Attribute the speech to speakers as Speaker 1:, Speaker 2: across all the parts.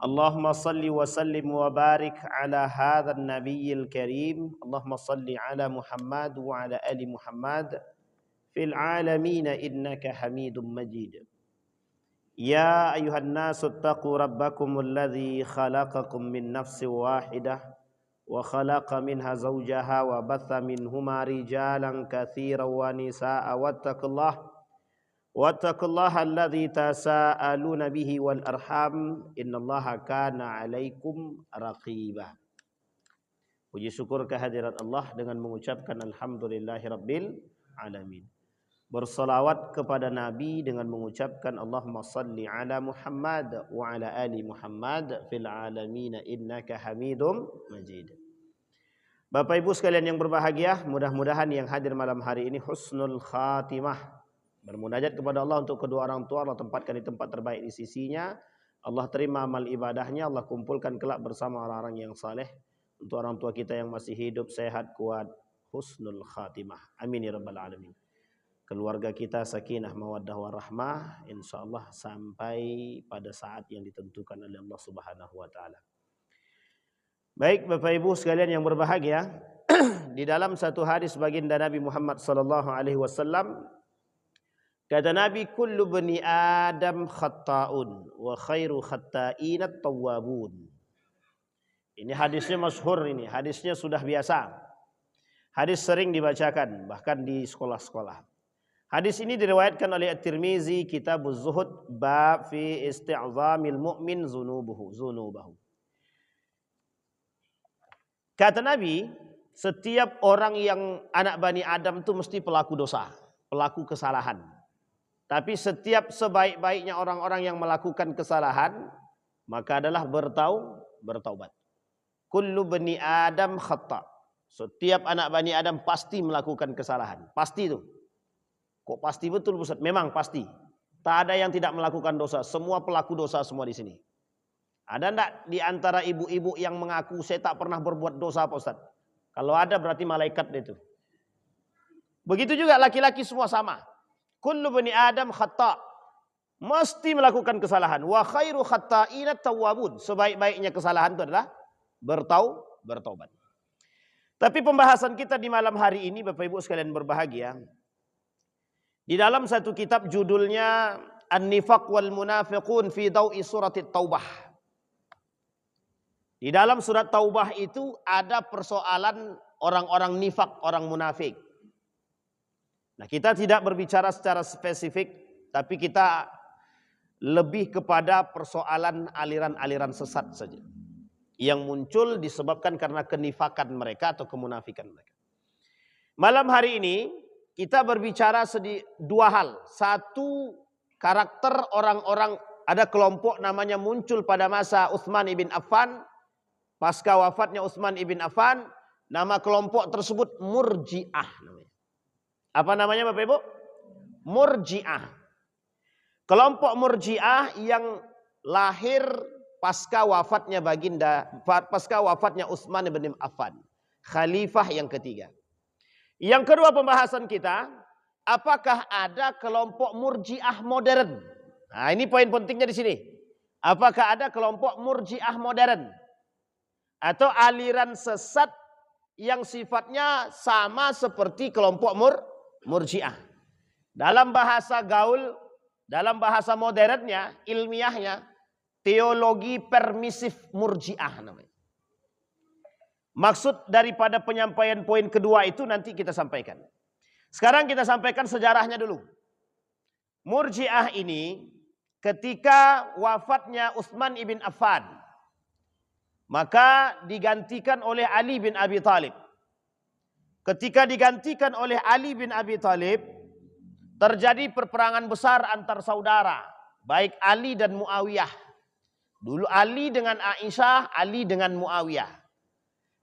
Speaker 1: Allahumma salli wa sallim wa barik ala hadzal nabiyil karim. Allahumma salli ala Muhammad wa ala ali Muhammad fil alamin innaka Hamidum Majid. Ya ayuhan nasu taqu rabbakumul ladzi khalaqakum min nafsin wahidah wa khalaqa minha zawjaha wa batha minhuma rijalan katsiran wa nisaa'a wattaqullaha alladzi tasaaluna bihi wal arham innallaha kana 'alaikum raqiba. Puji syukur kehadirat Allah dengan mengucapkan alhamdulillahirabbil alamin. Bersalawat kepada Nabi dengan mengucapkan Allahumma salli ala Muhammad wa ala ali Muhammad fil alamin innaka Hamidum Majid. Bapak Ibu sekalian yang berbahagia, mudah-mudahan yang hadir malam hari ini husnul khatimah. Bermunajat kepada Allah untuk kedua orang tua, Allah tempatkan di tempat terbaik di sisinya. Allah terima amal ibadahnya, Allah kumpulkan kelak bersama orang-orang yang saleh. Untuk orang tua kita yang masih hidup, sehat, kuat, husnul khatimah. Amin ya rabbal alamin. Keluarga kita sakinah mawaddah warahmah, insyaallah sampai pada saat yang ditentukan oleh Allah Subhanahu wa taala. Baik Bapak Ibu sekalian yang berbahagia, di dalam satu hadis baginda Nabi Muhammad sallallahu alaihi wasallam, kata Nabi, kullu bani Adam khatta'un wa khairu khatta'ina at-tawwabun. Ini hadisnya masyhur ini, hadisnya sudah biasa. Hadis sering dibacakan bahkan di sekolah-sekolah. Hadis ini diriwayatkan oleh At-Tirmizi, Kitabuz Zuhud, bab fi isti'zamil mu'min zunubahu. Kata Nabi, setiap orang yang anak Bani Adam itu mesti pelaku dosa, pelaku kesalahan. Tapi setiap sebaik-baiknya orang-orang yang melakukan kesalahan, maka adalah bertaubat. Kullu bani Adam khata'. Setiap anak Bani Adam pasti melakukan kesalahan. Pasti itu. Kok pasti betul Ustaz? Memang pasti. Tak ada yang tidak melakukan dosa. Semua pelaku dosa semua di sini. Ada enggak di antara ibu-ibu yang mengaku saya tak pernah berbuat dosa Pak Ustaz? Kalau ada berarti malaikat itu. Begitu juga laki-laki semua sama. Kullu bani Adam khata'. Mesti melakukan kesalahan. Wa khairu khatta'ina tawwabun. Sebaik-baiknya kesalahan itu adalah bertaubat. Tapi pembahasan kita di malam hari ini Bapak Ibu sekalian berbahagia, di dalam satu kitab judulnya An-Nifaq wal Munafiqun fi Dawi Surat Taubah. Di dalam surat Taubah itu ada persoalan orang-orang nifak, orang munafik. Nah, kita tidak berbicara secara spesifik, tapi kita lebih kepada persoalan aliran-aliran sesat saja. Yang muncul disebabkan karena kenifakan mereka atau kemunafikan mereka. Malam hari ini kita berbicara dua hal. Satu, karakter orang-orang, ada kelompok namanya muncul pada masa Utsman ibn Affan. Pasca wafatnya Utsman ibn Affan, nama kelompok tersebut Murji'ah namanya. Apa namanya Bapak Ibu? Murji'ah. Kelompok Murji'ah yang lahir pasca wafatnya Utsman ibn Affan, khalifah yang ketiga. Yang kedua pembahasan kita, apakah ada kelompok Murji'ah modern? Nah, ini poin pentingnya di sini. Apakah ada kelompok Murji'ah modern? Atau aliran sesat yang sifatnya sama seperti kelompok Murji'ah. Dalam bahasa gaul, dalam bahasa modernnya, ilmiahnya, teologi permisif Murji'ah namanya. Maksud daripada penyampaian poin kedua itu nanti kita sampaikan. Sekarang kita sampaikan sejarahnya dulu. Murji'ah ini ketika wafatnya Utsman ibn Affan, maka digantikan oleh Ali bin Abi Thalib. Ketika digantikan oleh Ali bin Abi Thalib, terjadi perperangan besar antar saudara, baik Ali dan Muawiyah. Dulu Ali dengan Aisyah, Ali dengan Muawiyah.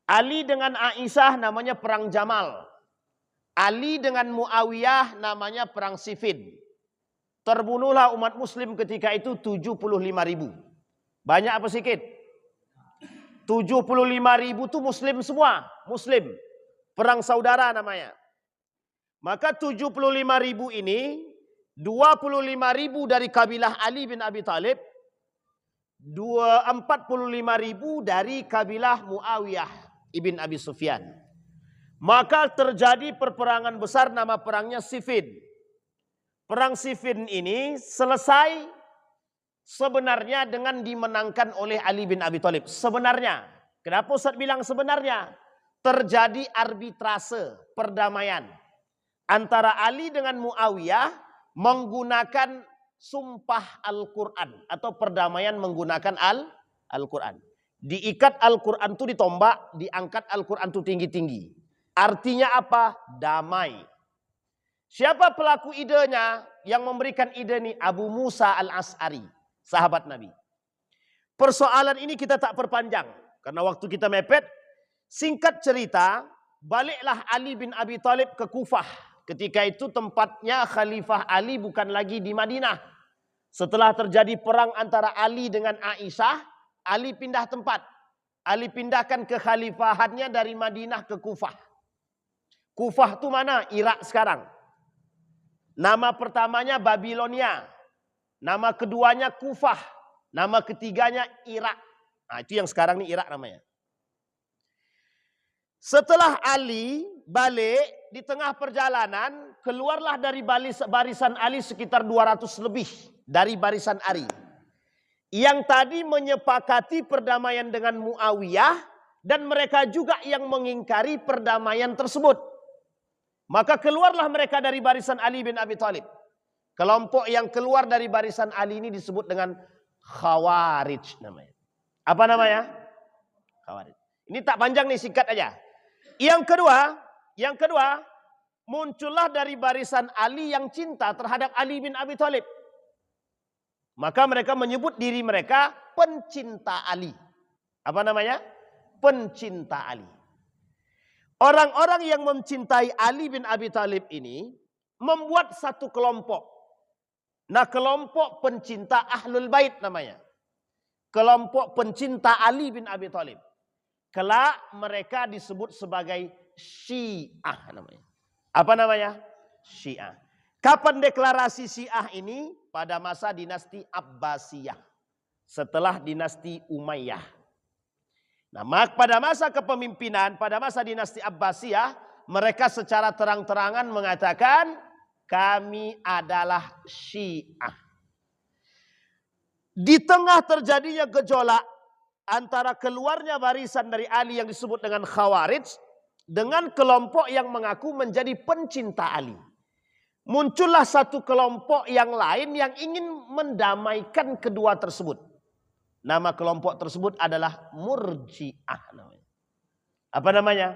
Speaker 1: Ali dengan Aisyah namanya perang Jamal. Ali dengan Muawiyah namanya perang Siffin. Terbunuhlah umat muslim ketika itu 75.000. Banyak apa sedikit? 75.000 itu muslim semua. Muslim. Perang saudara namanya. Maka 75.000 ini, 25.000 dari kabilah Ali bin Abi Thalib, 45.000 dari kabilah Muawiyah ibn Abi Sufyan. Maka terjadi perperangan besar, nama perangnya Siffin. Perang Siffin ini selesai sebenarnya dengan dimenangkan oleh Ali bin Abi Thalib. Sebenarnya, kenapa Ustaz bilang sebenarnya? Terjadi arbitrase, perdamaian antara Ali dengan Muawiyah menggunakan sumpah Al-Quran atau perdamaian menggunakan Al-Quran. Diikat Al-Quran itu ditombak, diangkat Al-Quran itu tinggi-tinggi. Artinya apa? Damai. Siapa pelaku idenya? Yang memberikan ide ini Abu Musa Al-As'ari, sahabat Nabi. Persoalan ini kita tak perpanjang karena waktu kita mepet. Singkat cerita, baliklah Ali bin Abi Thalib ke Kufah. Ketika itu tempatnya Khalifah Ali bukan lagi di Madinah. Setelah terjadi perang antara Ali dengan Aisyah, Ali pindah tempat. Ali pindahkan kekhalifahannya dari Madinah ke Kufah. Kufah itu mana? Irak sekarang. Nama pertamanya Babilonia. Nama keduanya Kufah. Nama ketiganya Irak. Nah, itu yang sekarang ini Irak namanya. Setelah Ali balik, di tengah perjalanan, keluarlah dari barisan Ali sekitar 200 lebih dari barisan Ali. Yang tadi menyepakati perdamaian dengan Muawiyah, dan mereka juga yang mengingkari perdamaian tersebut. Maka keluarlah mereka dari barisan Ali bin Abi Thalib. Kelompok yang keluar dari barisan Ali ini disebut dengan Khawarij namanya. Apa namanya? Khawarij. Ini tak panjang nih, singkat aja. Yang kedua, muncullah dari barisan Ali yang cinta terhadap Ali bin Abi Thalib. Maka mereka menyebut diri mereka pencinta Ali. Apa namanya? Pencinta Ali. Orang-orang yang mencintai Ali bin Abi Thalib ini membuat satu kelompok. Nah, kelompok pencinta Ahlul Bait namanya. Kelompok pencinta Ali bin Abi Thalib. Kelak mereka disebut sebagai Syiah namanya. Apa namanya? Syiah. Kapan deklarasi Syiah ini? Pada masa dinasti Abbasiyah. Setelah dinasti Umayyah. Nah, pada masa kepemimpinan, pada masa dinasti Abbasiyah, mereka secara terang-terangan mengatakan, kami adalah Syiah. Di tengah terjadinya gejolak antara keluarnya barisan dari Ali yang disebut dengan Khawarij dengan kelompok yang mengaku menjadi pencinta Ali. Muncullah satu kelompok yang lain yang ingin mendamaikan kedua tersebut. Nama kelompok tersebut adalah Murji'ah namanya. Apa namanya?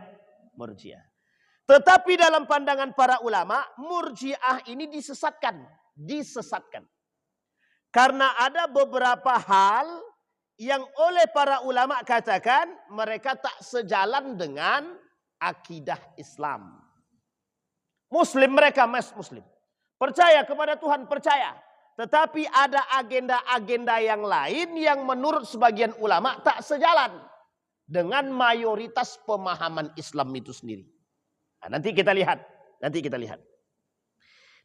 Speaker 1: Murji'ah. Tetapi dalam pandangan para ulama, Murji'ah ini disesatkan. Karena ada beberapa hal yang oleh para ulama katakan mereka tak sejalan dengan akidah Islam. Muslim mereka Muslim. Percaya kepada Tuhan, percaya. Tetapi ada agenda-agenda yang lain yang menurut sebagian ulama tak sejalan dengan mayoritas pemahaman Islam itu sendiri. Nah, nanti kita lihat.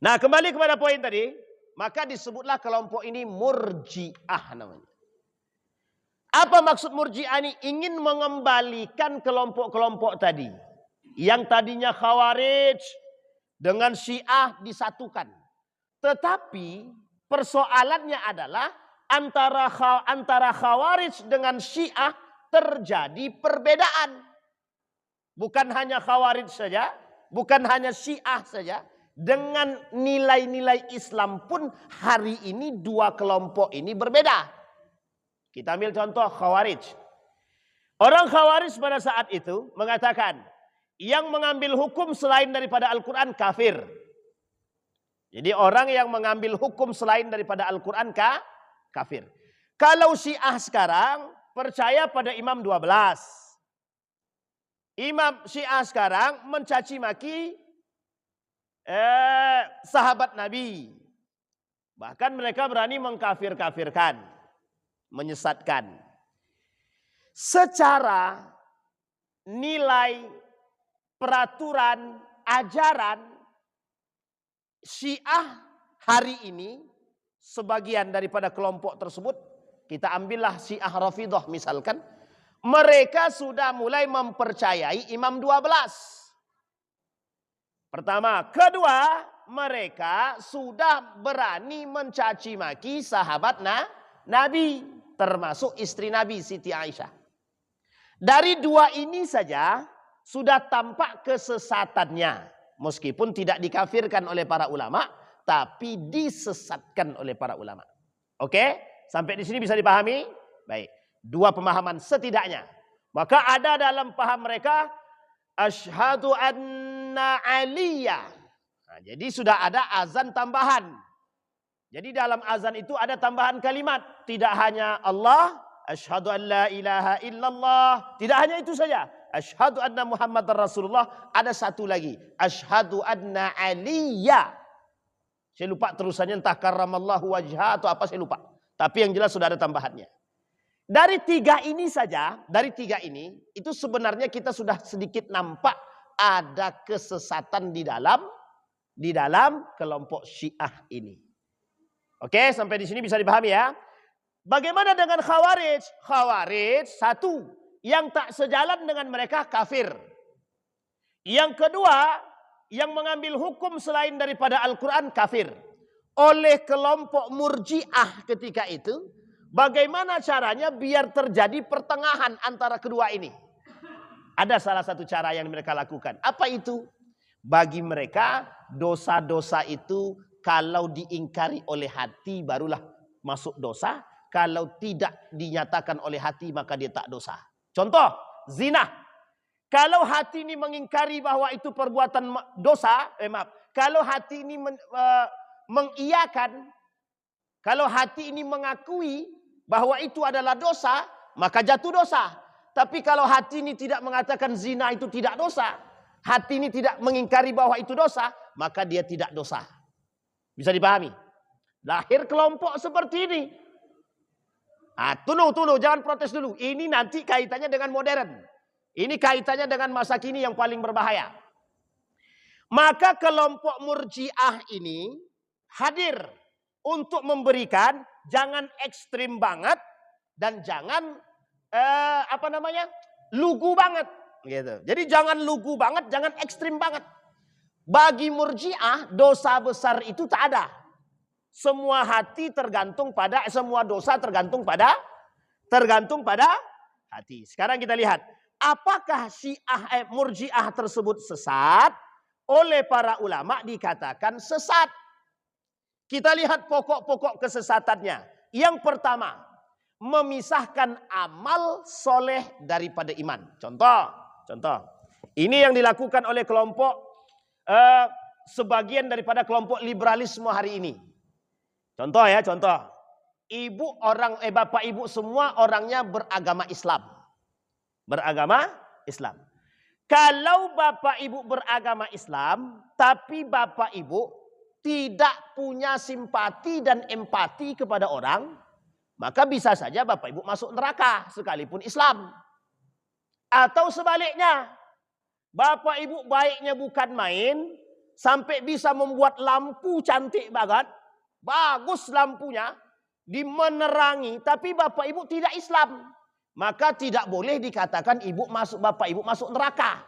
Speaker 1: Nah, kembali kepada poin tadi. Maka disebutlah kelompok ini Murji'ah namanya. Apa maksud Murji'ah ini? Ingin mengembalikan kelompok-kelompok tadi. Yang tadinya Khawarij dengan Syiah disatukan. Tetapi persoalannya adalah antara Khawarij dengan Syiah terjadi perbedaan. Bukan hanya Khawarij saja, bukan hanya Syiah saja. Dengan nilai-nilai Islam pun hari ini dua kelompok ini berbeda. Kita ambil contoh Khawarij. Orang Khawarij pada saat itu mengatakan yang mengambil hukum selain daripada Al-Quran kafir. Jadi orang yang mengambil hukum selain daripada Al-Quran kafir. Kalau Syiah sekarang percaya pada Imam 12. Imam Syiah sekarang mencaci maki sahabat Nabi. Bahkan mereka berani mengkafir-kafirkan, menyesatkan. Secara nilai, peraturan, ajaran, Syiah hari ini, sebagian daripada kelompok tersebut, Kita ambillah Syiah Rafidhah misalkan. Mereka sudah mulai mempercayai Imam 12. Pertama. Kedua, mereka sudah berani mencaci maki sahabat Nabi. Termasuk istri Nabi Siti Aisyah. Dari dua ini saja sudah tampak kesesatannya. Meskipun tidak dikafirkan oleh para ulama, tapi disesatkan oleh para ulama. Oke? Sampai di sini bisa dipahami? Baik. Dua pemahaman setidaknya. Maka ada dalam paham mereka, asyhadu anna aliyah. Nah, jadi sudah ada azan tambahan. Jadi dalam azan itu ada tambahan kalimat. Tidak hanya Allah, asyhadu an la ilaha illallah. Tidak hanya itu saja. Asyhadu anna Muhammadar Rasulullah. Ada satu lagi. Asyhadu anna aliyah. Saya lupa terusannya, entah karramallahu wajhah atau apa, saya lupa. Tapi yang jelas sudah ada tambahannya. Dari tiga ini saja, dari tiga ini, itu sebenarnya kita sudah sedikit nampak ada kesesatan di dalam kelompok Syiah ini. Oke, sampai di sini bisa dipahami ya. Bagaimana dengan Khawarij? Khawarij satu, yang tak sejalan dengan mereka kafir. Yang kedua, yang mengambil hukum selain daripada Al-Quran kafir. Oleh kelompok Murji'ah ketika itu, bagaimana caranya biar terjadi pertengahan antara kedua ini? Ada salah satu cara yang mereka lakukan. Apa itu? Bagi mereka dosa-dosa itu kalau diingkari oleh hati barulah masuk dosa. Kalau tidak dinyatakan oleh hati maka dia tak dosa. Contoh, zina. Kalau hati ini mengingkari bahwa itu perbuatan dosa, kalau hati ini mengiyakan, kalau hati ini mengakui bahwa itu adalah dosa, maka jatuh dosa. Tapi kalau hati ini tidak mengatakan zina itu tidak dosa, hati ini tidak mengingkari bahwa itu dosa, maka dia tidak dosa. Bisa dipahami? Lahir kelompok seperti ini. Tunggu, jangan protes dulu. Ini nanti kaitannya dengan modern. Ini kaitannya dengan masa kini yang paling berbahaya. Maka kelompok Murji'ah ini hadir untuk memberikan, jangan ekstrim banget dan jangan lugu banget gitu. Jadi jangan lugu banget, jangan ekstrim banget. Bagi Murji'ah dosa besar itu tak ada. Semua hati tergantung pada, semua dosa tergantung pada hati. Sekarang kita lihat, apakah Syiah Murji'ah tersebut sesat? Oleh para ulama dikatakan sesat. Kita lihat pokok-pokok kesesatannya. Yang pertama, memisahkan amal soleh daripada iman. Contoh. Ini yang dilakukan oleh kelompok sebagian daripada kelompok liberalisme hari ini. Contoh. Bapak ibu semua orangnya beragama Islam. Kalau bapak ibu beragama Islam, tapi bapak ibu tidak punya simpati dan empati kepada orang, maka bisa saja bapak ibu masuk neraka sekalipun Islam. Atau sebaliknya, bapak ibu baiknya bukan main, sampai bisa membuat lampu cantik banget, bagus lampunya, menerangi, tapi bapak ibu tidak Islam, maka tidak boleh dikatakan bapak ibu masuk neraka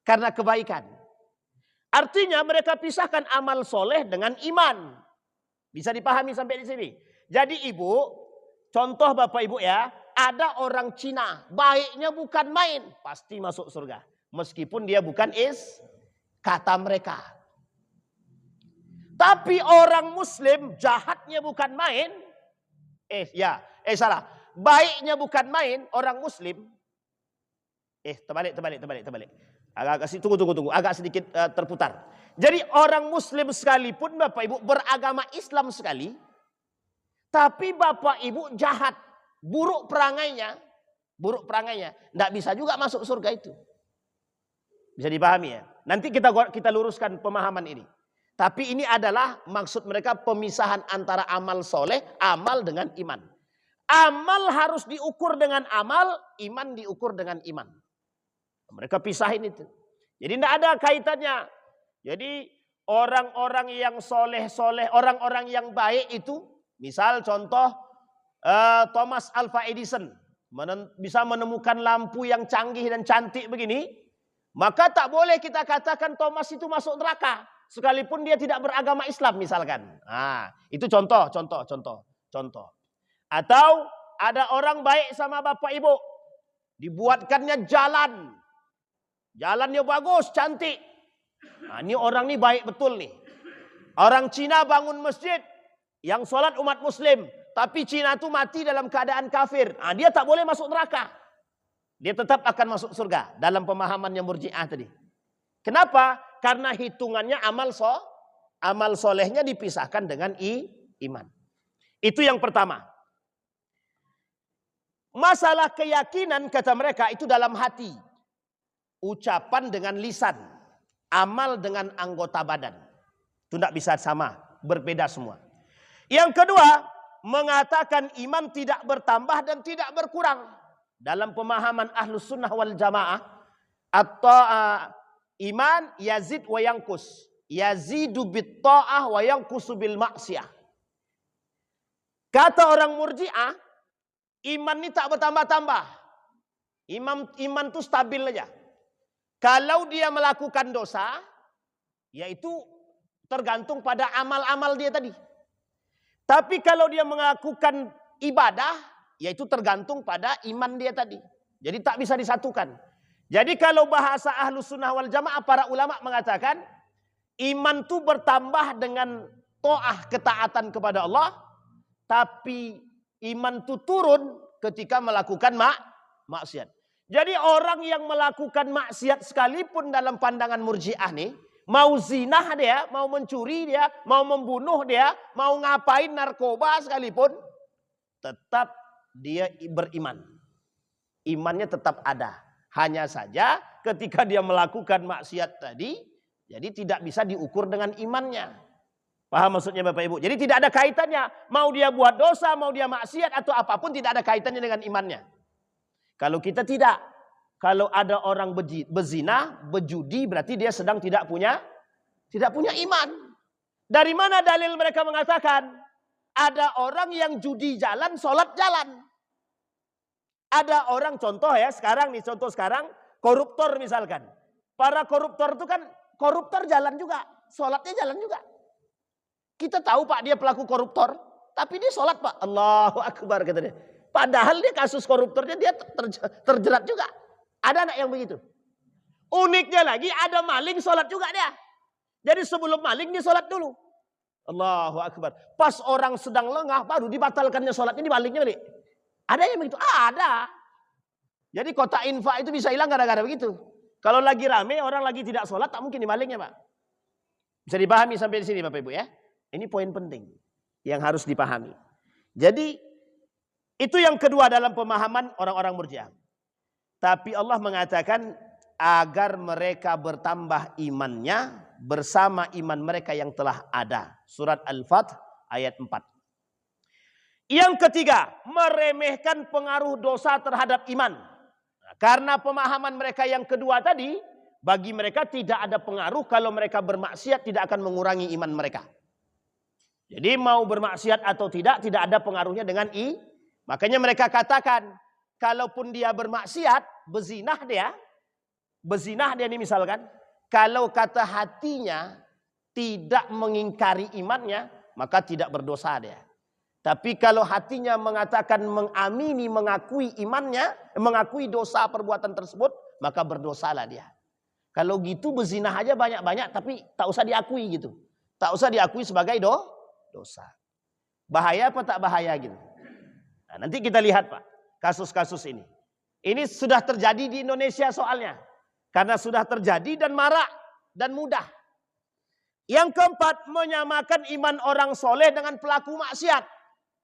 Speaker 1: karena kebaikan. Artinya mereka pisahkan amal soleh dengan iman. Bisa dipahami sampai di sini. Jadi contoh bapak ibu ya, ada orang Cina, baiknya bukan main, pasti masuk surga. Meskipun dia bukan kata mereka. Tapi orang Muslim jahatnya bukan main. Salah. Baiknya bukan main orang Muslim. Terbalik. Tunggu. Agak sedikit terputar. Jadi orang Muslim sekalipun Bapak Ibu beragama Islam sekali. Tapi Bapak Ibu jahat. Buruk perangainya. Tidak bisa juga masuk surga itu. Bisa dipahami ya. Nanti kita luruskan pemahaman ini. Tapi ini adalah maksud mereka pemisahan antara amal soleh, amal dengan iman. Amal harus diukur dengan amal, iman diukur dengan iman. Mereka pisahin itu. Jadi tidak ada kaitannya. Jadi orang-orang yang soleh, orang-orang yang baik itu, misal contoh Thomas Alva Edison bisa menemukan lampu yang canggih dan cantik begini, maka tak boleh kita katakan Thomas itu masuk neraka sekalipun dia tidak beragama Islam misalkan. Nah, itu contoh. Atau ada orang baik sama bapak ibu, dibuatkannya jalan. Jalannya bagus, cantik. Nah, ini orang ini baik betul nih. Orang Cina bangun masjid yang sholat umat muslim, tapi Cina itu mati dalam keadaan kafir. Nah, dia tak boleh masuk neraka. Dia tetap akan masuk surga dalam pemahamannya Murji'ah tadi. Kenapa? Karena hitungannya amal solehnya dipisahkan dengan iman. Itu yang pertama. Masalah keyakinan kata mereka itu dalam hati. Ucapan dengan lisan. Amal dengan anggota badan. Itu tidak bisa sama. Berbeda semua. Yang kedua, mengatakan iman tidak bertambah dan tidak berkurang. Dalam pemahaman Ahlus Sunnah wal Jamaah, atau iman yazid wa yankus, yazidu bit ta'ah wa yankusu bil maksiyah. Kata orang Murji'ah, iman ini tak bertambah-tambah. Iman itu stabil aja. Kalau dia melakukan dosa, yaitu tergantung pada amal-amal dia tadi. Tapi kalau dia melakukan ibadah, yaitu tergantung pada iman dia tadi. Jadi tak bisa disatukan. Jadi kalau bahasa Ahlus Sunnah wal Jamaah, para ulama mengatakan iman itu bertambah dengan to'ah, ketaatan kepada Allah. Tapi iman itu turun ketika melakukan maksiat. Jadi orang yang melakukan maksiat sekalipun dalam pandangan Murji'ah nih, mau zinah dia, mau mencuri dia, mau membunuh dia, mau ngapain narkoba sekalipun, tetap dia beriman. Imannya tetap ada. Hanya saja ketika dia melakukan maksiat tadi, jadi tidak bisa diukur dengan imannya. Paham maksudnya Bapak Ibu? Jadi tidak ada kaitannya. Mau dia buat dosa, mau dia maksiat atau apapun, tidak ada kaitannya dengan imannya. Kalau kita tidak. Kalau ada orang bezina, bejudi, berarti dia sedang tidak punya iman. Dari mana dalil mereka mengatakan ada orang yang judi jalan, sholat jalan. Ada orang, contoh ya sekarang nih, contoh sekarang koruptor misalkan. Para koruptor itu kan koruptor jalan juga, sholatnya jalan juga. Kita tahu Pak dia pelaku koruptor, tapi dia sholat Pak. Allahu Akbar kata dia. Padahal dia kasus koruptornya dia terjerat juga. Ada anak yang begitu. Uniknya lagi ada maling sholat juga dia. Jadi sebelum maling dia sholat dulu. Allahu Akbar. Pas orang sedang lengah baru dibatalkannya sholatnya, dibalingnya balik. Ada yang begitu? Ada. Jadi kotak infak itu bisa hilang gara-gara begitu. Kalau lagi rame, orang lagi tidak sholat, tak mungkin dimalingnya Pak. Bisa dipahami sampai di sini Bapak Ibu ya. Ini poin penting yang harus dipahami. Jadi itu yang kedua dalam pemahaman orang-orang Murji'ah. Tapi Allah mengatakan agar mereka bertambah imannya bersama iman mereka yang telah ada. Surat Al-Fath ayat 4. Yang ketiga, meremehkan pengaruh dosa terhadap iman. Nah, karena pemahaman mereka yang kedua tadi, bagi mereka tidak ada pengaruh kalau mereka bermaksiat tidak akan mengurangi iman mereka. Jadi mau bermaksiat atau tidak ada pengaruhnya dengan Makanya mereka katakan, kalaupun dia bermaksiat, bezinah dia ini misalkan, kalau kata hatinya tidak mengingkari imannya, maka tidak berdosa dia. Tapi kalau hatinya mengatakan mengamini, mengakui imannya, mengakui dosa perbuatan tersebut, maka berdosalah dia. Kalau gitu berzinah aja banyak-banyak, tapi tak usah diakui gitu. Tak usah diakui sebagai dosa. Bahaya apa tak bahaya gitu. Nah, nanti kita lihat Pak, kasus-kasus ini. Ini sudah terjadi di Indonesia soalnya. Karena sudah terjadi dan marak dan mudah. Yang keempat, menyamakan iman orang soleh dengan pelaku maksiat.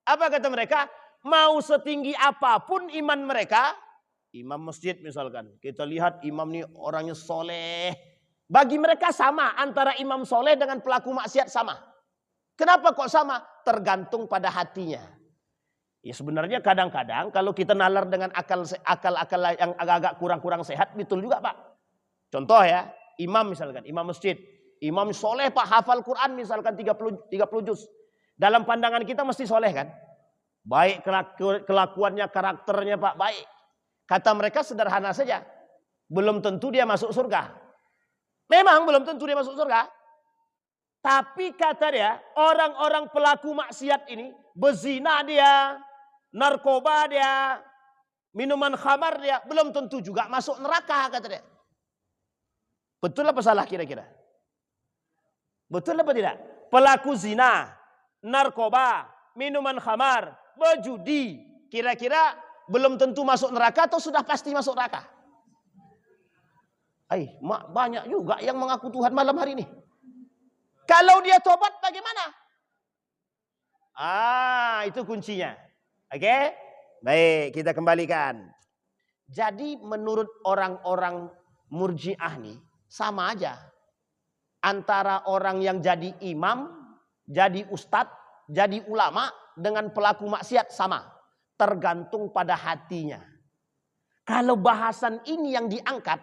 Speaker 1: Apa kata mereka? Mau setinggi apapun iman mereka, imam masjid misalkan, kita lihat imam ini orangnya soleh. Bagi mereka sama, antara imam soleh dengan pelaku maksiat sama. Kenapa kok sama? Tergantung pada hatinya. Ya sebenarnya kadang-kadang kalau kita nalar dengan akal yang agak-agak kurang sehat, betul juga Pak. Contoh ya, imam misalkan, imam masjid. Imam soleh Pak, hafal Quran misalkan 30 juz. Dalam pandangan kita mesti soleh kan? Baik kelakuannya, karakternya Pak, baik. Kata mereka sederhana saja. Belum tentu dia masuk surga. Memang belum tentu dia masuk surga. Tapi kata dia, orang-orang pelaku maksiat ini, bezina dia, narkoba dia, minuman khamar dia, belum tentu juga masuk neraka, kata dia. Betul apa salah kira-kira? Betul apa tidak? Pelaku zina, narkoba, minuman khamar, berjudi, kira-kira belum tentu masuk neraka atau sudah pasti masuk neraka? Banyak juga yang mengaku Tuhan malam hari ini. Kalau dia tobat bagaimana? Itu kuncinya. Oke? Baik, kita kembalikan. Jadi menurut orang-orang Murji'ah nih, sama aja. Antara orang yang jadi imam, jadi ustadz, jadi ulama, dengan pelaku maksiat sama. Tergantung pada hatinya. Kalau bahasan ini yang diangkat,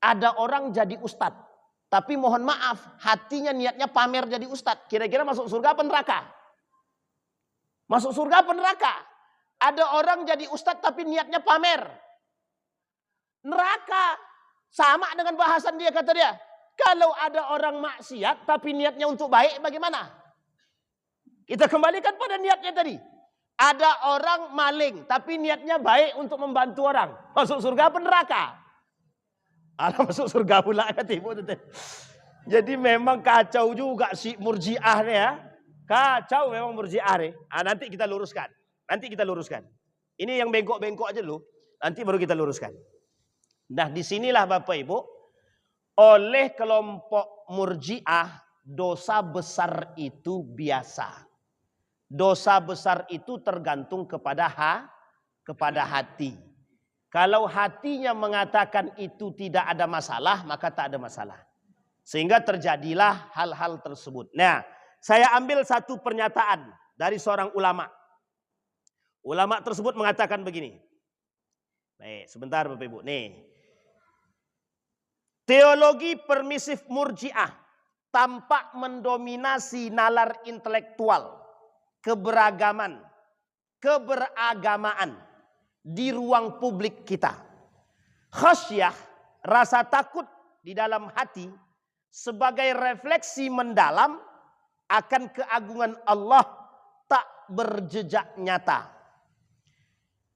Speaker 1: ada orang jadi ustadz. Tapi mohon maaf, hatinya niatnya pamer jadi ustadz. Kira-kira masuk surga apa neraka? Masuk surga apa neraka? Ada orang jadi ustadz tapi niatnya pamer. Neraka. Sama dengan bahasan dia, kata dia. Kalau ada orang maksiat tapi niatnya untuk baik, bagaimana? Kita kembalikan pada niatnya tadi. Ada orang maling tapi niatnya baik untuk membantu orang. Masuk surga apa neraka? Masuk surga pula kata ibu. Jadi memang kacau juga si Murji'ah ya. Kacau memang Murji'ah nih. Nanti kita luruskan. Ini yang bengkok-bengkok aja dulu. Nanti baru kita luruskan. Nah, disinilah Bapak Ibu, oleh kelompok Murji'ah, dosa besar itu biasa. Dosa besar itu tergantung kepada hati. Kalau hatinya mengatakan itu tidak ada masalah, maka tak ada masalah. Sehingga terjadilah hal-hal tersebut. Nah, saya ambil satu pernyataan dari seorang ulama. Ulama tersebut mengatakan begini. Nih, sebentar Bapak Ibu. Nih. Teologi permisif Murji'ah tampak mendominasi nalar intelektual, keberagaman, keberagamaan di ruang publik kita. Khasyah, rasa takut di dalam hati sebagai refleksi mendalam akan keagungan Allah tak berjejak nyata.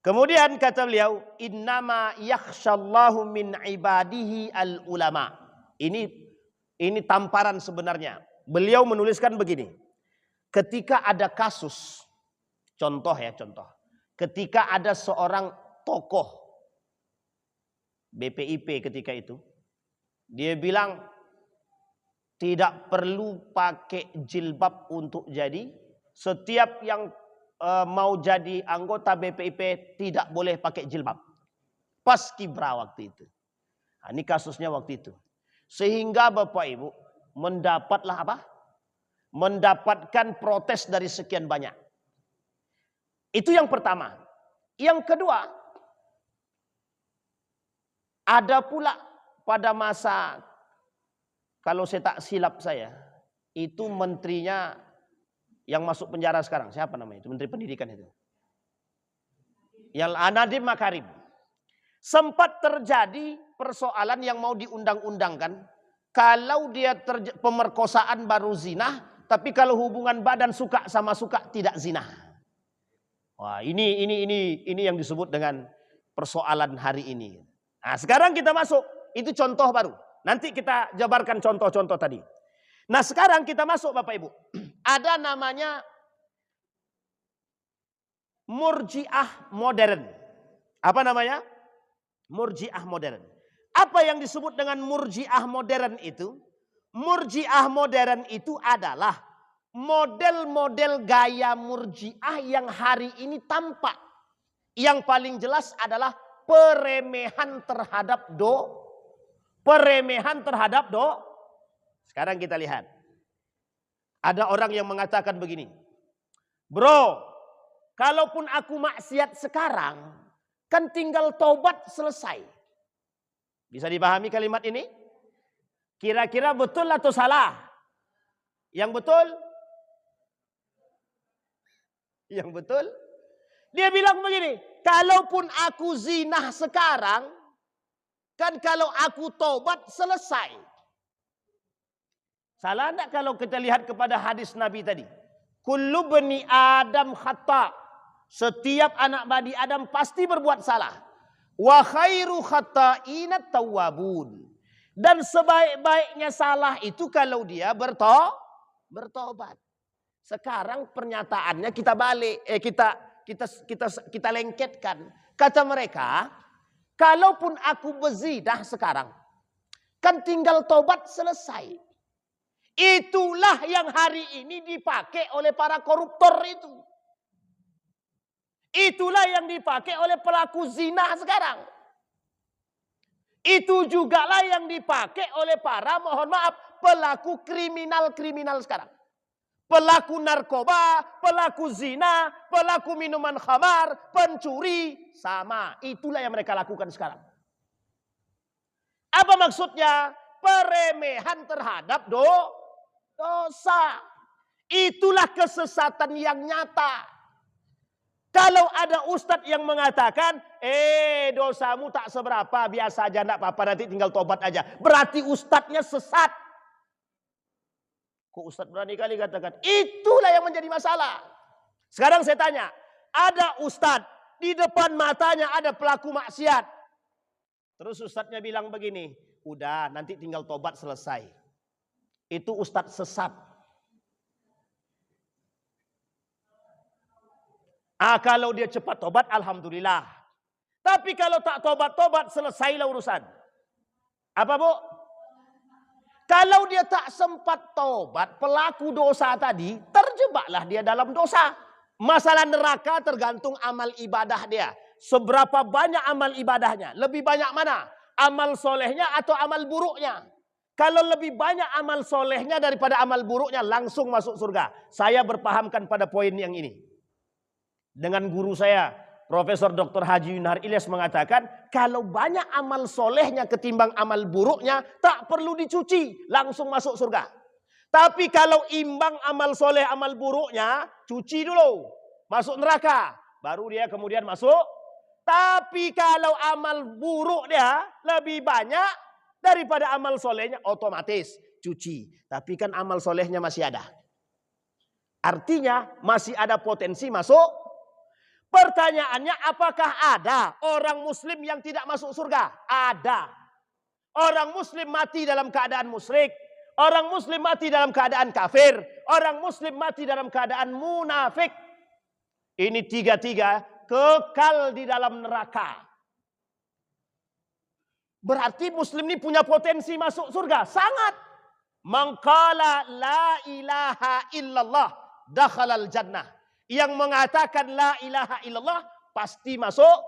Speaker 1: Kemudian kata beliau, innama yakhshallahu min ibadihi al-ulama. Ini tamparan sebenarnya. Beliau menuliskan begini. Ketika ada kasus, contoh. Ketika ada seorang tokoh BPIP ketika itu, dia bilang tidak perlu pakai jilbab untuk jadi. Setiap yang mau jadi anggota BPIP tidak boleh pakai jilbab. Paskibra waktu itu. Ini kasusnya waktu itu. Sehingga Bapak Ibu mendapatlah apa? Mendapatkan protes dari sekian banyak. Itu yang pertama. Yang kedua, ada pula pada masa, kalau saya tak silap saya, itu menterinya yang masuk penjara sekarang. Siapa namanya itu? Menteri Pendidikan itu. Yang Nadiem Makarim. Sempat terjadi persoalan yang mau diundang-undangkan. Kalau dia pemerkosaan baru zina, tapi kalau hubungan badan suka sama suka tidak zina. Wah, ini yang disebut dengan persoalan hari ini. Nah, sekarang kita masuk, itu contoh baru. Nanti kita jabarkan contoh-contoh tadi. Nah, sekarang kita masuk Bapak Ibu. Ada namanya Murji'ah modern. Apa namanya? Murji'ah modern. Apa yang disebut dengan Murji'ah modern itu? Murji'ah modern itu adalah model-model gaya Murji'ah yang hari ini tampak. Yang paling jelas adalah peremehan terhadap Sekarang kita lihat. Ada orang yang mengatakan begini. Bro, kalaupun aku maksiat sekarang, kan tinggal taubat selesai. Bisa dipahami kalimat ini? Kira-kira betul atau salah? Yang betul? Yang betul? Dia bilang begini, kalaupun aku zina sekarang, kan kalau aku tobat selesai. Salah enggak kalau kita lihat kepada hadis Nabi tadi? Kullu bani Adam khata. Setiap anak bani Adam pasti berbuat salah. Wa khairu khata'ina tawwabun. Dan sebaik-baiknya salah itu kalau dia bertobat. Sekarang pernyataannya kita balik, kita lengketkan. Kata mereka, kalaupun aku berzinah sekarang, kan tinggal tobat selesai. Itulah yang hari ini dipakai oleh para koruptor itu. Itulah yang dipakai oleh pelaku zina sekarang. Itu jugalah yang dipakai oleh para, mohon maaf, pelaku kriminal sekarang. Pelaku narkoba, pelaku zina, pelaku minuman khamar, pencuri, sama. Itulah yang mereka lakukan sekarang. Apa maksudnya? Peremehan terhadap dosa. Itulah kesesatan yang nyata. Kalau ada ustadz yang mengatakan, dosamu tak seberapa, biasa aja, enggak apa-apa, nanti tinggal tobat aja. Berarti ustadznya sesat. Kok ustadz berani kali katakan, itulah yang menjadi masalah. Sekarang saya tanya, ada ustadz, di depan matanya ada pelaku maksiat. Terus ustadznya bilang begini, udah nanti tinggal tobat selesai. Itu ustadz sesat. Kalau dia cepat tobat, alhamdulillah. Tapi kalau tak tobat, selesailah urusan. Apa bu? Kalau dia tak sempat tobat, pelaku dosa tadi, terjebaklah dia dalam dosa. Masalah neraka tergantung amal ibadah dia. Seberapa banyak amal ibadahnya? Lebih banyak mana? Amal solehnya atau amal buruknya? Kalau lebih banyak amal solehnya daripada amal buruknya, langsung masuk surga. Saya berpahamkan pada poin yang ini. Dengan guru saya, Profesor Dr. Haji Yunahar Ilyas mengatakan, kalau banyak amal solehnya ketimbang amal buruknya, tak perlu dicuci, langsung masuk surga. Tapi kalau imbang amal soleh amal buruknya, cuci dulu, masuk neraka, baru dia kemudian masuk. Tapi kalau amal buruk dia lebih banyak daripada amal solehnya, otomatis cuci. Tapi kan amal solehnya masih ada. Artinya masih ada potensi masuk. Pertanyaannya, apakah ada orang muslim yang tidak masuk surga? Ada. Orang muslim mati dalam keadaan musyrik. Orang muslim mati dalam keadaan kafir. Orang muslim mati dalam keadaan munafik. Ini tiga-tiga kekal di dalam neraka. Berarti muslim ini punya potensi masuk surga. Sangat. Man qala la ilaha illallah dakhalal jannah. Yang mengatakan la ilaha illallah pasti masuk.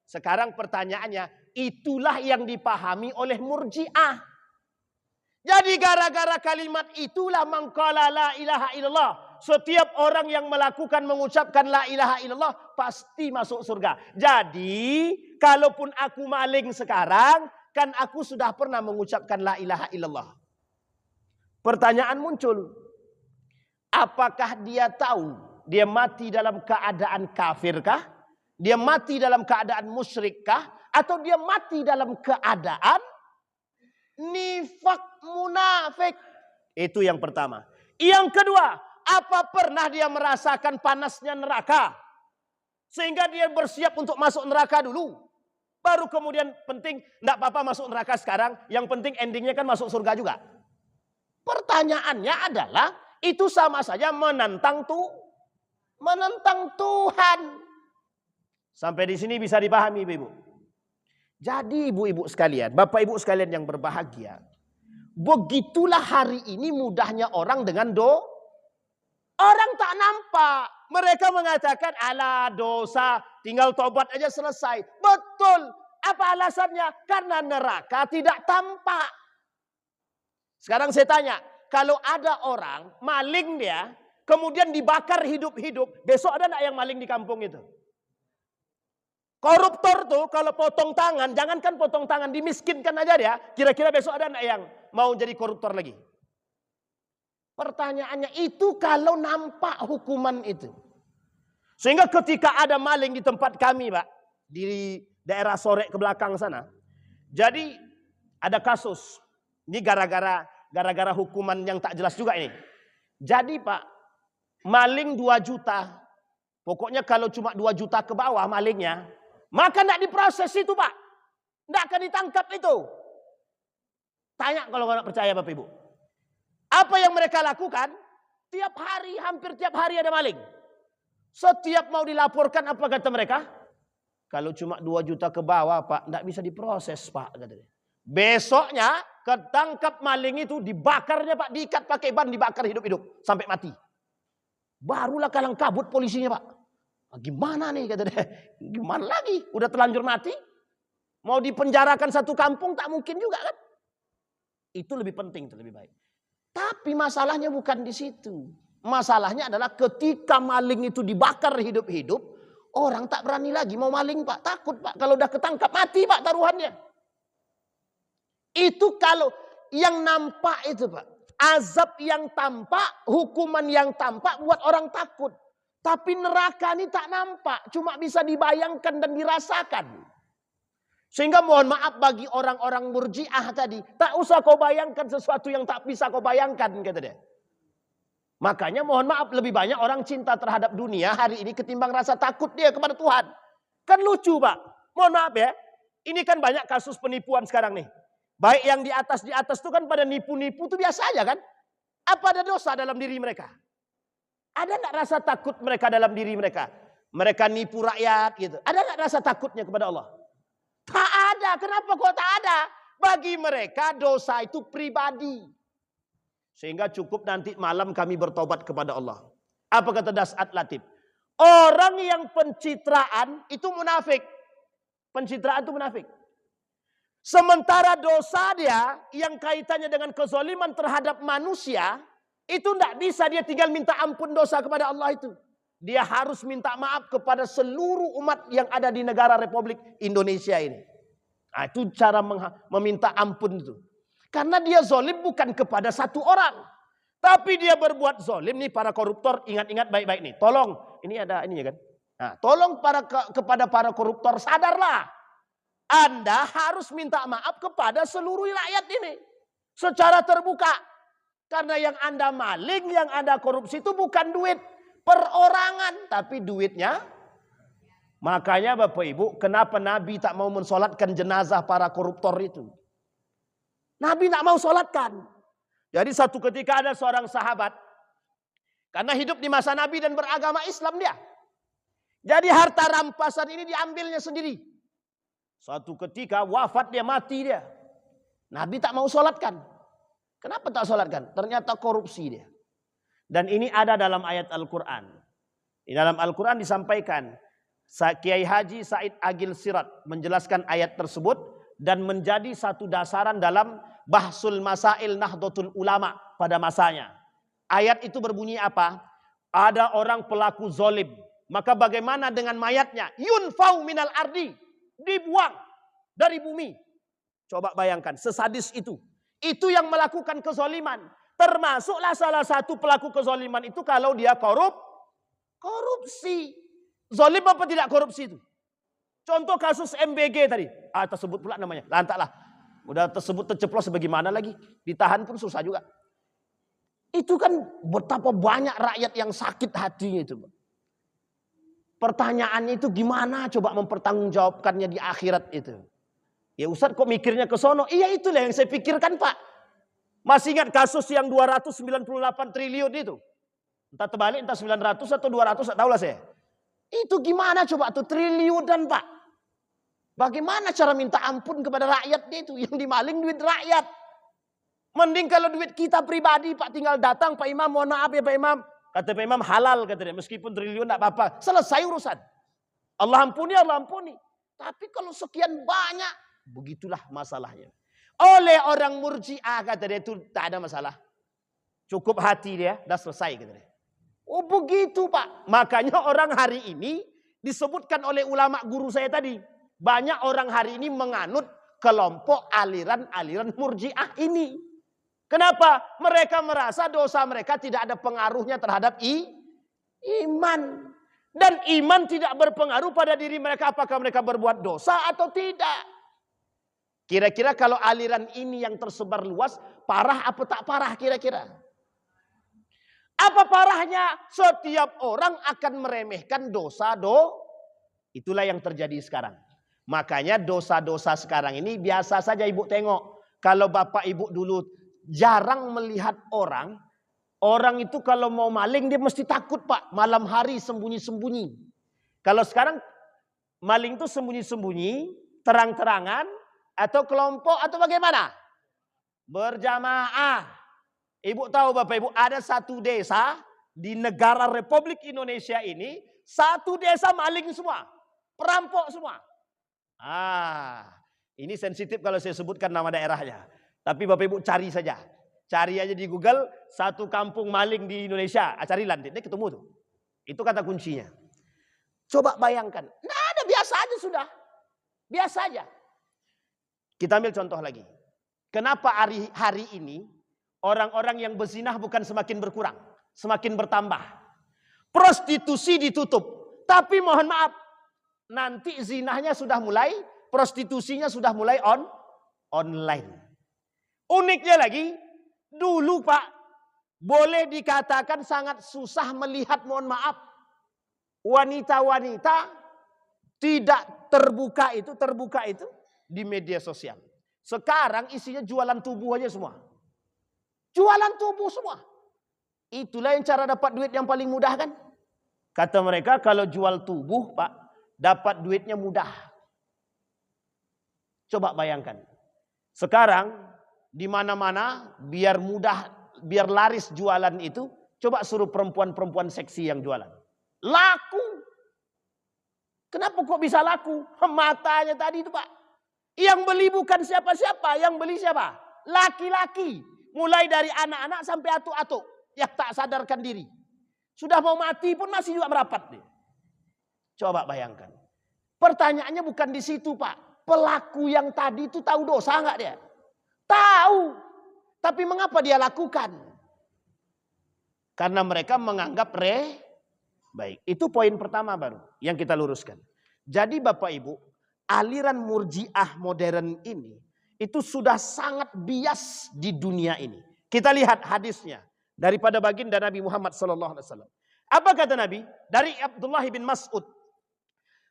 Speaker 1: Sekarang pertanyaannya, itulah yang dipahami oleh Murji'ah. Jadi gara-gara kalimat itulah man qala la ilaha illallah, setiap orang yang melakukan mengucapkan la ilaha illallah pasti masuk surga. Jadi kalaupun aku maling sekarang, kan aku sudah pernah mengucapkan la ilaha illallah. Pertanyaan muncul, apakah dia tahu dia mati dalam keadaan kafirkah? Dia mati dalam keadaan musyrikah? Atau dia mati dalam keadaan nifak munafik? Itu yang pertama. Yang kedua, apa pernah dia merasakan panasnya neraka? Sehingga dia bersiap untuk masuk neraka dulu. Baru kemudian penting, enggak apa-apa masuk neraka sekarang. Yang penting endingnya kan masuk surga juga. Pertanyaannya adalah, itu sama saja menentang Tuhan. Sampai di sini bisa dipahami ibu-ibu. Jadi ibu-ibu sekalian, bapak ibu sekalian yang berbahagia, begitulah hari ini mudahnya orang dengan orang tak nampak. Mereka mengatakan, ala dosa, tinggal tobat aja selesai. Betul. Apa alasannya? Karena neraka tidak tampak. Sekarang saya tanya, kalau ada orang maling dia, kemudian dibakar hidup-hidup, besok ada enggak yang maling di kampung itu? Koruptor tuh kalau potong tangan, jangankan potong tangan, dimiskinkan aja dia, kira-kira besok ada enggak yang mau jadi koruptor lagi? Pertanyaannya itu kalau nampak hukuman itu. Sehingga ketika ada maling di tempat kami, Pak, di daerah Sorek ke belakang sana. Jadi ada kasus. Ini gara-gara hukuman yang tak jelas juga ini. Jadi Pak, maling 2 juta. Pokoknya kalau cuma 2 juta ke bawah malingnya, maka tidak diproses itu Pak. Tidak akan ditangkap itu. Tanya kalau nggak percaya Bapak Ibu. Apa yang mereka lakukan? Tiap hari, hampir tiap hari ada maling. Setiap mau dilaporkan apa kata mereka? Kalau cuma 2 juta ke bawah Pak, tidak bisa diproses Pak. Katanya. Besoknya ketangkap maling itu dibakarnya Pak, diikat pakai ban, dibakar hidup-hidup sampai mati. Barulah kalang kabut polisinya Pak. Gimana nih kata dia? Gimana lagi? Udah terlanjur mati? Mau dipenjarakan satu kampung tak mungkin juga kan? Itu lebih penting, itu lebih baik. Tapi masalahnya bukan di situ. Masalahnya adalah ketika maling itu dibakar hidup-hidup, orang tak berani lagi mau maling Pak. Takut Pak, kalau udah ketangkap mati Pak taruhannya. Itu kalau yang nampak itu Pak. Azab yang tampak, hukuman yang tampak buat orang takut. Tapi neraka ini tak nampak, cuma bisa dibayangkan dan dirasakan. Sehingga mohon maaf bagi orang-orang murjiah tadi. Tak usah kau bayangkan sesuatu yang tak bisa kau bayangkan kata dia. Makanya mohon maaf lebih banyak orang cinta terhadap dunia hari ini ketimbang rasa takut dia kepada Tuhan. Kan lucu Pak. Mohon maaf ya. Ini kan banyak kasus penipuan sekarang nih. Baik yang di atas itu kan pada nipu-nipu itu biasa aja kan. Apa ada dosa dalam diri mereka? Ada enggak rasa takut mereka dalam diri mereka? Mereka nipu rakyat gitu. Ada enggak rasa takutnya kepada Allah? Tak ada. Kenapa kok tak ada? Bagi mereka dosa itu pribadi. Sehingga cukup nanti malam kami bertobat kepada Allah. Apa kata Das'at Latif? Orang yang pencitraan itu munafik. Pencitraan itu munafik. Sementara dosa dia yang kaitannya dengan kezaliman terhadap manusia, itu tidak bisa dia tinggal minta ampun dosa kepada Allah itu. Dia harus minta maaf kepada seluruh umat yang ada di negara Republik Indonesia ini. Nah, itu cara meminta ampun itu. Karena dia zalim bukan kepada satu orang. Tapi dia berbuat zalim nih para koruptor. Ingat-ingat baik-baik nih. Tolong. Ini ada ini ya kan. Nah, tolong kepada para koruptor sadarlah. Anda harus minta maaf kepada seluruh rakyat ini. Secara terbuka. Karena yang Anda maling, yang Anda korupsi itu bukan duit perorangan. Tapi duitnya. Makanya Bapak Ibu, kenapa Nabi tak mau mensolatkan jenazah para koruptor itu? Nabi tak mau solatkan. Jadi satu ketika ada seorang sahabat. Karena hidup di masa Nabi dan beragama Islam dia. Jadi harta rampasan ini diambilnya sendiri. Suatu ketika wafat dia, mati dia. Nabi tak mau solatkan. Kenapa tak solatkan? Ternyata korupsi dia. Dan ini ada dalam ayat Al-Quran. Di dalam Al-Quran disampaikan. Kiai Haji Said Agil Sirat menjelaskan ayat tersebut. Dan menjadi satu dasaran dalam Bahsul Masail Nahdlatul Ulama pada masanya. Ayat itu berbunyi apa? Ada orang pelaku zolim. Maka bagaimana dengan mayatnya? Yunfau minal ardi. Dibuang dari bumi. Coba bayangkan, sesadis itu. Itu yang melakukan kezoliman. Termasuklah salah satu pelaku kezoliman itu kalau dia korupsi. Zolim apa tidak korupsi itu? Contoh kasus MBG tadi. Tersebut pula namanya. Lantaklah. Udah tersebut terceplos sebagaimana lagi. Ditahan pun susah juga. Itu kan betapa banyak rakyat yang sakit hatinya itu. Pertanyaannya itu gimana coba mempertanggungjawabkannya di akhirat itu. Ya Ustaz kok mikirnya ke sono? Iya itulah yang saya pikirkan Pak. Masih ingat kasus yang 298 triliun itu? Entah terbalik, entah 900 atau 200, tak tahulah saya. Itu gimana coba tuh triliunan Pak. Bagaimana cara minta ampun kepada rakyat itu yang dimaling duit rakyat. Mending kalau duit kita pribadi Pak tinggal datang Pak Imam mohon maaf ya Pak Imam. Kata Pak Imam halal kata dia meskipun triliun tidak apa-apa. Selesai urusan. Allah ampuni Allah ampuni. Tapi kalau sekian banyak begitulah masalahnya. Oleh orang murji'ah kata dia itu tak ada masalah. Cukup hati dia dah selesai kata dia. Oh begitu Pak. Makanya orang hari ini disebutkan oleh ulama guru saya tadi. Banyak orang hari ini menganut kelompok aliran-aliran murji'ah ini. Kenapa? Mereka merasa dosa mereka tidak ada pengaruhnya terhadap iman. Dan iman tidak berpengaruh pada diri mereka apakah mereka berbuat dosa atau tidak. Kira-kira kalau aliran ini yang tersebar luas, parah apa tak parah kira-kira? Apa parahnya? Setiap orang akan meremehkan dosa. Itulah yang terjadi sekarang. Makanya dosa-dosa sekarang ini biasa saja ibu tengok. Kalau bapak ibu dulu jarang melihat orang. Orang itu kalau mau maling dia mesti takut pak. Malam hari sembunyi-sembunyi. Kalau sekarang maling itu sembunyi-sembunyi. Terang-terangan. Atau kelompok atau bagaimana? Berjamaah. Ibu tahu bapak ibu ada satu desa. Di negara Republik Indonesia ini. Satu desa maling semua. Perampok semua. Ini sensitif kalau saya sebutkan nama daerahnya. Tapi bapak ibu cari saja. Cari aja di Google, satu kampung maling di Indonesia. Carilah, dia ketemu tuh. Itu kata kuncinya. Coba bayangkan. Nah ada, biasa aja sudah. Biasa aja. Kita ambil contoh lagi. Kenapa hari ini, orang-orang yang berzinah bukan semakin berkurang. Semakin bertambah. Prostitusi ditutup. Tapi mohon maaf. Nanti zinahnya sudah mulai, prostitusinya sudah mulai online. Uniknya lagi, dulu Pak, boleh dikatakan sangat susah melihat, mohon maaf, wanita-wanita tidak terbuka itu di media sosial. Sekarang isinya jualan tubuh aja semua. Jualan tubuh semua. Itulah yang cara dapat duit yang paling mudah kan? Kata mereka kalau jual tubuh Pak, dapat duitnya mudah. Coba bayangkan. Sekarang di mana-mana biar mudah, biar laris jualan itu, coba suruh perempuan-perempuan seksi yang jualan. Laku. Kenapa kok bisa laku? Matanya tadi itu Pak. Yang beli bukan siapa-siapa, yang beli siapa? Laki-laki. Mulai dari anak-anak sampai atuk-atuk yang tak sadarkan diri. Sudah mau mati pun masih juga merapat dia. Coba bayangkan. Pertanyaannya bukan di situ Pak. Pelaku yang tadi itu tahu dosa enggak dia? Tahu. Tapi mengapa dia lakukan? Karena mereka menganggap baik. Itu poin pertama baru yang kita luruskan. Jadi Bapak Ibu, aliran murjiah modern ini itu sudah sangat bias di dunia ini. Kita lihat hadisnya daripada baginda Nabi Muhammad SAW. Apa kata Nabi? Dari Abdullah bin Mas'ud.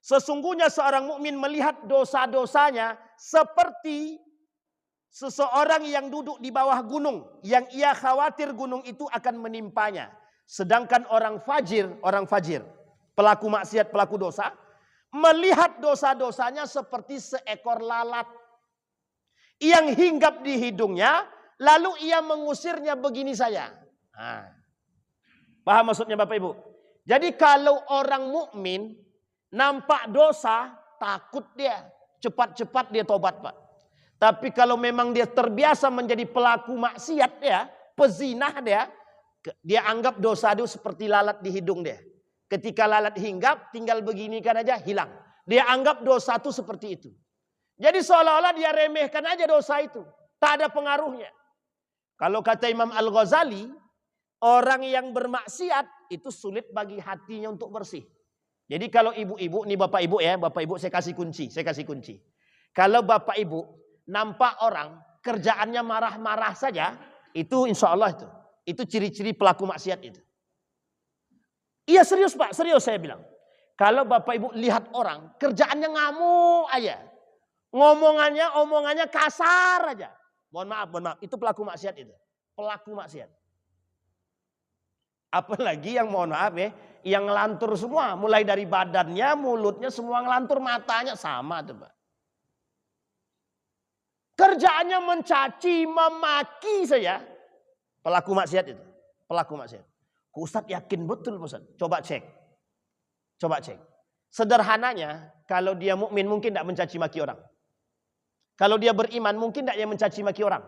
Speaker 1: Sesungguhnya seorang mukmin melihat dosa-dosanya seperti seseorang yang duduk di bawah gunung, yang ia khawatir gunung itu akan menimpanya. Sedangkan orang fajir, pelaku maksiat, pelaku dosa, melihat dosa-dosanya seperti seekor lalat yang hinggap di hidungnya, lalu ia mengusirnya begini saja. Paham maksudnya Bapak Ibu? Jadi kalau orang mukmin nampak dosa, takut dia. Cepat-cepat dia tobat Pak. Tapi kalau memang dia terbiasa menjadi pelaku maksiat dia, pezinah dia anggap dosa itu seperti lalat di hidung dia. Ketika lalat hinggap, tinggal beginikan aja, hilang. Dia anggap dosa itu seperti itu. Jadi seolah-olah dia remehkan aja dosa itu. Tak ada pengaruhnya. Kalau kata Imam Al-Ghazali, orang yang bermaksiat itu sulit bagi hatinya untuk bersih. Jadi kalau ibu-ibu, nih Bapak Ibu ya, Bapak Ibu saya kasih kunci. Kalau Bapak Ibu nampak orang kerjaannya marah-marah saja, itu insya Allah itu ciri-ciri pelaku maksiat itu. Iya serius Pak, serius saya bilang. Kalau Bapak Ibu lihat orang kerjaannya ngamuk aja, omongannya kasar aja. Mohon maaf, itu pelaku maksiat itu. Pelaku maksiat. Apalagi yang mohon maaf ya, yang ngelantur semua. Mulai dari badannya, mulutnya, semua ngelantur, matanya sama tuh Pak. Kerjaannya mencaci, memaki saja. Pelaku maksiat itu. Pelaku maksiat. Ustaz yakin betul Ustaz. Coba cek. Sederhananya, kalau dia mukmin mungkin tidak mencaci maki orang. Kalau dia beriman mungkin tidak dia mencaci maki orang.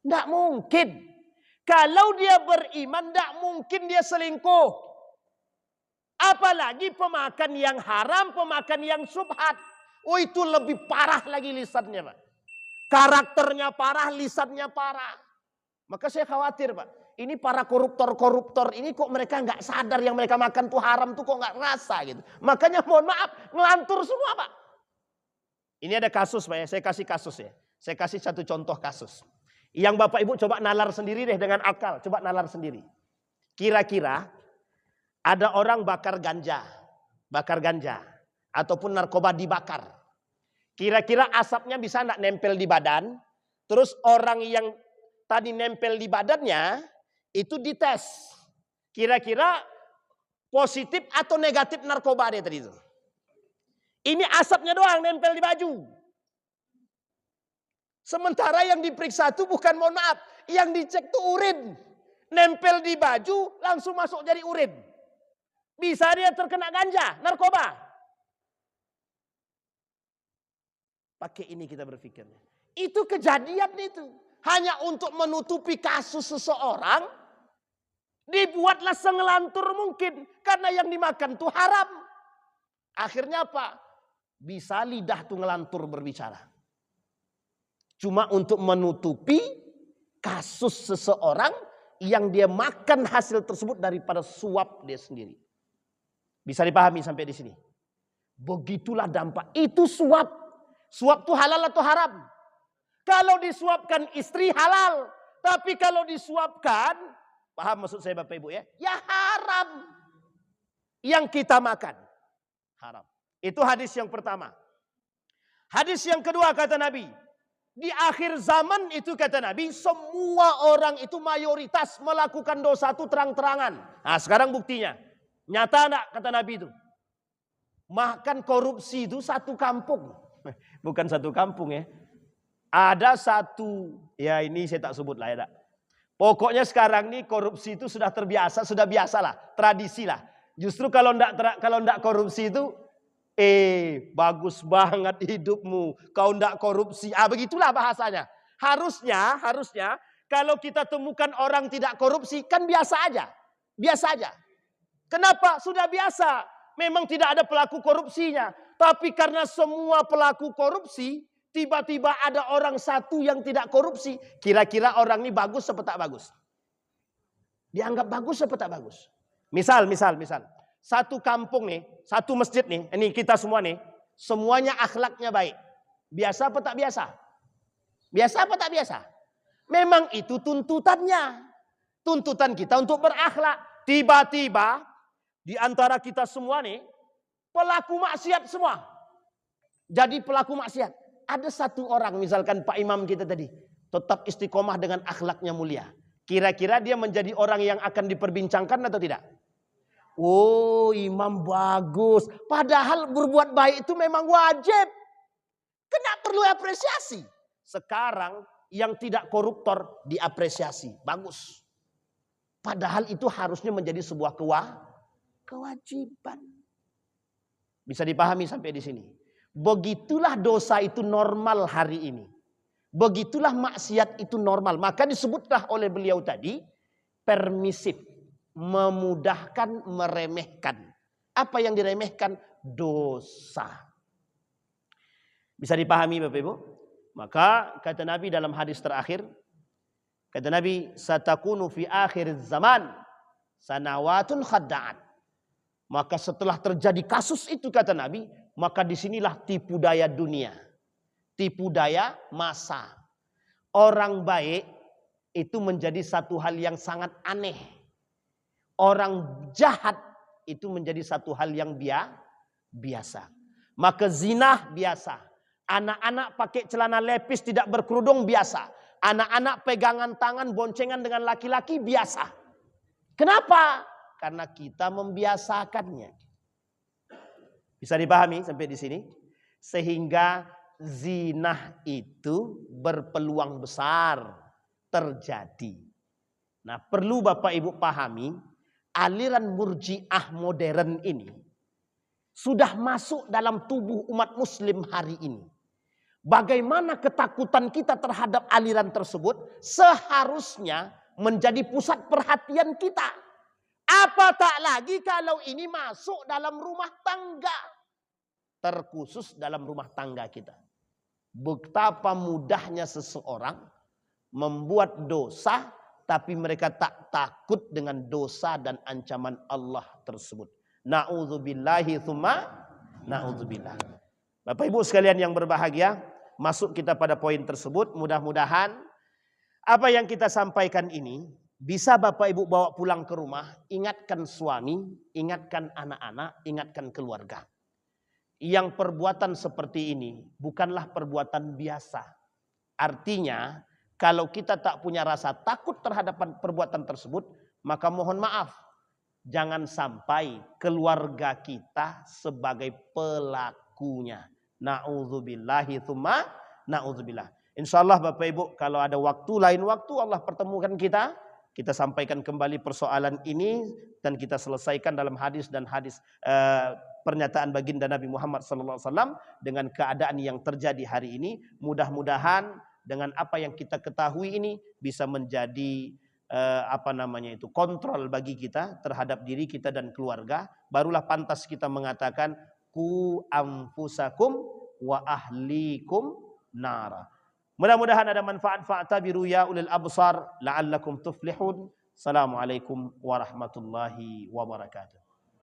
Speaker 1: Tidak mungkin. Kalau dia beriman tidak mungkin dia selingkuh. Apalagi pemakan yang haram, pemakan yang subhat. Oh itu lebih parah lagi lisannya Pak. Karakternya parah, lisannya parah. Maka saya khawatir Pak. ini para koruptor-koruptor ini kok mereka nggak sadar yang mereka makan tuh haram tuh kok nggak ngerasa gitu. Makanya mohon maaf, ngelantur semua Pak. Ini ada kasus Pak ya, saya kasih kasus ya. Saya kasih satu contoh kasus. Yang Bapak Ibu coba nalar sendiri deh dengan akal, coba nalar sendiri. Kira-kira ada orang bakar ganja ataupun narkoba dibakar. Kira-kira asapnya bisa enggak nempel di badan? Terus orang yang tadi nempel di badannya itu dites. Kira-kira positif atau negatif narkoba dia tadi itu. Ini asapnya doang nempel di baju. Sementara yang diperiksa itu bukan, mohon maaf, yang dicek itu urin. Nempel di baju langsung masuk jadi urin. Bisa dia terkena ganja, narkoba. Pakai ini kita berpikirnya. Itu kejadian itu. Hanya untuk menutupi kasus seseorang. Dibuatlah sengelantur mungkin. Karena yang dimakan itu haram. Akhirnya apa? Bisa lidah tuh ngelantur berbicara. Cuma untuk menutupi kasus seseorang yang dia makan hasil tersebut daripada suap dia sendiri. Bisa dipahami sampai di sini? Begitulah dampak. Itu suap. Suap itu halal atau haram? Kalau disuapkan istri halal. Tapi kalau disuapkan, paham maksud saya Bapak Ibu ya? Ya haram. Yang kita makan. Haram. Itu hadis yang pertama. Hadis yang kedua kata Nabi. Di akhir zaman itu kata Nabi, semua orang itu mayoritas melakukan dosa itu terang-terangan. Nah sekarang buktinya. Nyata enggak kata Nabi itu? Makan korupsi itu satu kampung. Bukan satu kampung ya. Ada satu, ya ini saya tak sebut lah ya. Pokoknya sekarang nih korupsi itu sudah terbiasa, sudah biasalah, tradisi lah. Justru kalau enggak korupsi itu, bagus banget hidupmu, kau enggak korupsi. Begitulah bahasanya. Harusnya kalau kita temukan orang tidak korupsi kan biasa aja. Biasa aja. Kenapa? Sudah biasa. Memang tidak ada pelaku korupsinya. Tapi karena semua pelaku korupsi, tiba-tiba ada orang satu yang tidak korupsi. Kira-kira orang ini bagus atau tak bagus? Dianggap bagus atau tak bagus? Misal. Satu kampung nih, satu masjid nih, ini kita semua nih. Semuanya akhlaknya baik. Biasa apa tak biasa? Biasa apa tak biasa? Memang itu tuntutannya. Tuntutan kita untuk berakhlak. Tiba-tiba di antara kita semua nih, pelaku maksiat semua. Jadi pelaku maksiat. Ada satu orang, misalkan Pak Imam kita tadi, tetap istiqomah dengan akhlaknya mulia. Kira-kira dia menjadi orang yang akan diperbincangkan atau tidak? Oh, imam bagus. Padahal berbuat baik itu memang wajib. Kenapa perlu apresiasi? Sekarang yang tidak koruptor diapresiasi. Bagus. Padahal itu harusnya menjadi sebuah kewajiban. Bisa dipahami sampai di sini. Begitulah dosa itu normal hari ini. Begitulah maksiat itu normal. Maka disebutlah oleh beliau tadi permisif, memudahkan, meremehkan. Apa yang diremehkan? Dosa. Bisa dipahami Bapak Ibu? Maka kata Nabi dalam hadis terakhir, kata Nabi, satakunu fi akhir zaman sanawatun khadda'at. Maka setelah terjadi kasus itu kata Nabi, maka disinilah tipu daya dunia. Tipu daya masa. Orang baik itu menjadi satu hal yang sangat aneh. Orang jahat itu menjadi satu hal yang biasa. Maka zina biasa. Anak-anak pakai celana lepis tidak berkerudung biasa. Anak-anak pegangan tangan boncengan dengan laki-laki biasa. Kenapa? Karena kita membiasakannya. Bisa dipahami sampai di sini? Sehingga zina itu berpeluang besar terjadi. Nah, perlu Bapak Ibu pahami, aliran murji'ah modern ini sudah masuk dalam tubuh umat muslim hari ini. Bagaimana ketakutan kita terhadap aliran tersebut seharusnya menjadi pusat perhatian kita. Apa tak lagi kalau ini masuk dalam rumah tangga. Terkhusus dalam rumah tangga kita. Betapa mudahnya seseorang membuat dosa tapi mereka tak takut dengan dosa dan ancaman Allah tersebut. Na'udzubillahi tsumma na'udzubillah. Bapak Ibu sekalian yang berbahagia, masuk kita pada poin tersebut. Mudah-mudahan apa yang kita sampaikan ini bisa Bapak Ibu bawa pulang ke rumah, ingatkan suami, ingatkan anak-anak, ingatkan keluarga. Yang perbuatan seperti ini bukanlah perbuatan biasa. Artinya, kalau kita tak punya rasa takut terhadap perbuatan tersebut, maka mohon maaf, jangan sampai keluarga kita sebagai pelakunya. Na'udzubillahi tsumma na'udzubillah. Insyaallah Bapak Ibu, kalau ada waktu lain waktu Allah pertemukan kita sampaikan kembali persoalan ini dan kita selesaikan dalam hadis dan hadis pernyataan baginda Nabi Muhammad SAW dengan keadaan yang terjadi hari ini. Mudah-mudahan dengan apa yang kita ketahui ini bisa menjadi kontrol bagi kita terhadap diri kita dan keluarga. Barulah pantas kita mengatakan ku anfusakum wa ahlikum nara. Mudah-mudahan ada manfaat. Fa'tabiru ya ulil absar la'allakum tuflihun. Assalamualaikum warahmatullahi wabarakatuh.